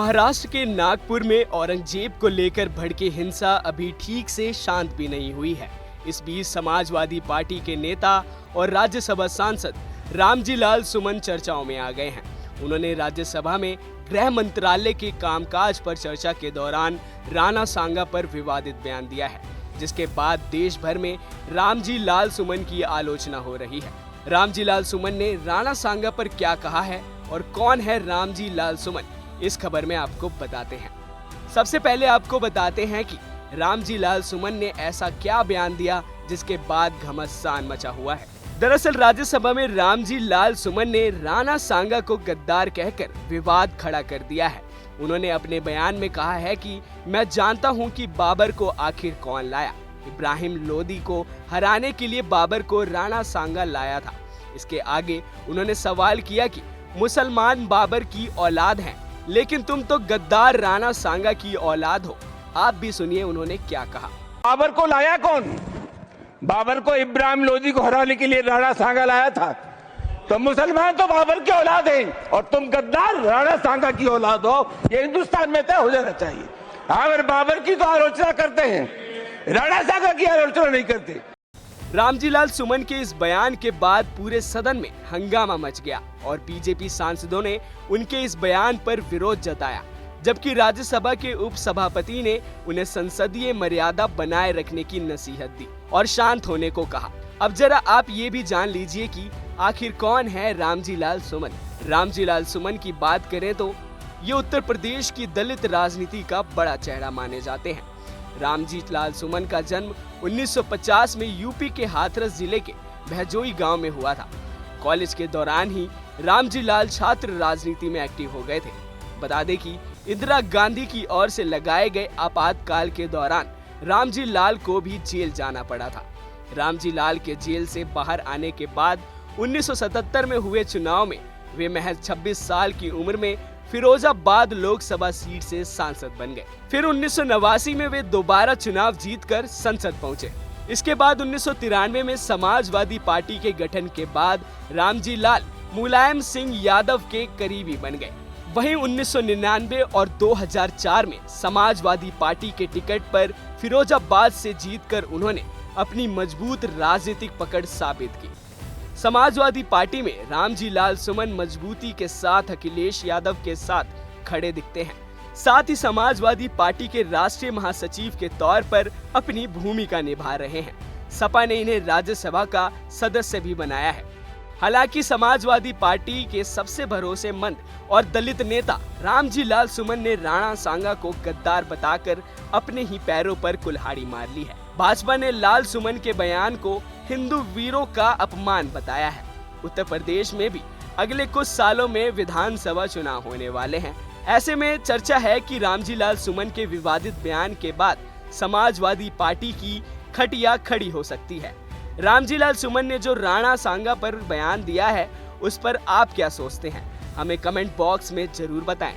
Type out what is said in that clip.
महाराष्ट्र के नागपुर में औरंगजेब को लेकर भड़की हिंसा अभी ठीक से शांत भी नहीं हुई है। इस बीच समाजवादी पार्टी के नेता और राज्यसभा सांसद रामजी लाल सुमन चर्चाओं में आ गए हैं। उन्होंने राज्यसभा में गृह मंत्रालय के कामकाज पर चर्चा के दौरान राणा सांगा पर विवादित बयान दिया है, जिसके बाद देश भर में रामजी लाल सुमन की आलोचना हो रही है। रामजी लाल सुमन ने राणा सांगा पर क्या कहा है और कौन है रामजी लाल सुमन, इस खबर में आपको बताते हैं। सबसे पहले आपको बताते हैं कि रामजी लाल सुमन ने ऐसा क्या बयान दिया जिसके बाद घमासान मचा हुआ है। दरअसल राज्यसभा में रामजी लाल सुमन ने राणा सांगा को गद्दार कहकर विवाद खड़ा कर दिया है। उन्होंने अपने बयान में कहा है कि मैं जानता हूं कि बाबर को आखिर कौन लाया। इब्राहिम लोदी को हराने के लिए बाबर को राणा सांगा लाया था। इसके आगे उन्होंने सवाल किया कि मुसलमान बाबर की औलाद हैं, लेकिन तुम तो गद्दार राणा सांगा की औलाद हो। आप भी सुनिए उन्होंने क्या कहा। बाबर को लाया कौन? बाबर को इब्राहिम लोदी को हराने के लिए राणा सांगा लाया था। तो मुसलमान तो बाबर की औलाद हैं और तुम गद्दार राणा सांगा की औलाद हो। ये हिंदुस्तान में तय हो जाना चाहिए। अगर बाबर की तो आलोचना करते हैं, राणा सांगा की आलोचना नहीं करते। रामजी लाल सुमन के इस बयान के बाद पूरे सदन में हंगामा मच गया और बीजेपी सांसदों ने उनके इस बयान पर विरोध जताया, जबकि राज्यसभा के उप सभापति ने उन्हें संसदीय मर्यादा बनाए रखने की नसीहत दी और शांत होने को कहा। अब जरा आप ये भी जान लीजिए कि आखिर कौन है रामजी लाल सुमन। रामजी लाल सुमन की बात करें तो ये उत्तर प्रदेश की दलित राजनीति का बड़ा चेहरा माने जाते हैं। रामजी लाल सुमन का जन्म 1950 में यूपी के हाथरस जिले के भैजोई गांव में हुआ था। कॉलेज के दौरान ही रामजी लाल छात्र राजनीति में एक्टिव हो गए थे। बता दें कि इंदिरा गांधी की ओर से लगाए गए आपातकाल के दौरान रामजी लाल को भी जेल जाना पड़ा था। रामजी लाल के जेल से बाहर आने के बाद 1977 में हुए चुनाव में वे महज 26 साल की उम्र में फिरोजाबाद लोकसभा सीट से सांसद बन गए। फिर 1989 में वे दोबारा चुनाव जीतकर संसद पहुंचे। इसके बाद 1993 में समाजवादी पार्टी के गठन के बाद रामजी लाल मुलायम सिंह यादव के करीबी बन गए। वहीं 1999 और 2004 में समाजवादी पार्टी के टिकट पर फिरोजाबाद से जीतकर उन्होंने अपनी मजबूत राजनीतिक पकड़ साबित की। समाजवादी पार्टी में रामजी लाल सुमन मजबूती के साथ अखिलेश यादव के साथ खड़े दिखते हैं। साथ ही समाजवादी पार्टी के राष्ट्रीय महासचिव के तौर पर अपनी भूमिका निभा रहे हैं। सपा ने इन्हें राज्यसभा का सदस्य भी बनाया है। हालांकि समाजवादी पार्टी के सबसे भरोसेमंद और दलित नेता रामजी लाल सुमन ने राणा सांगा को गद्दार बताकर अपने ही पैरों पर कुल्हाड़ी मार ली है। भाजपा ने लाल सुमन के बयान को हिंदू वीरों का अपमान बताया है। उत्तर प्रदेश में भी अगले कुछ सालों में विधानसभा चुनाव होने वाले हैं। ऐसे में चर्चा है कि रामजी लाल सुमन के विवादित बयान के बाद समाजवादी पार्टी की खटिया खड़ी हो सकती है। रामजी लाल सुमन ने जो राणा सांगा पर बयान दिया है, उस पर आप क्या सोचते हैं? हमें कमेंट बॉक्स में जरूर बताएं।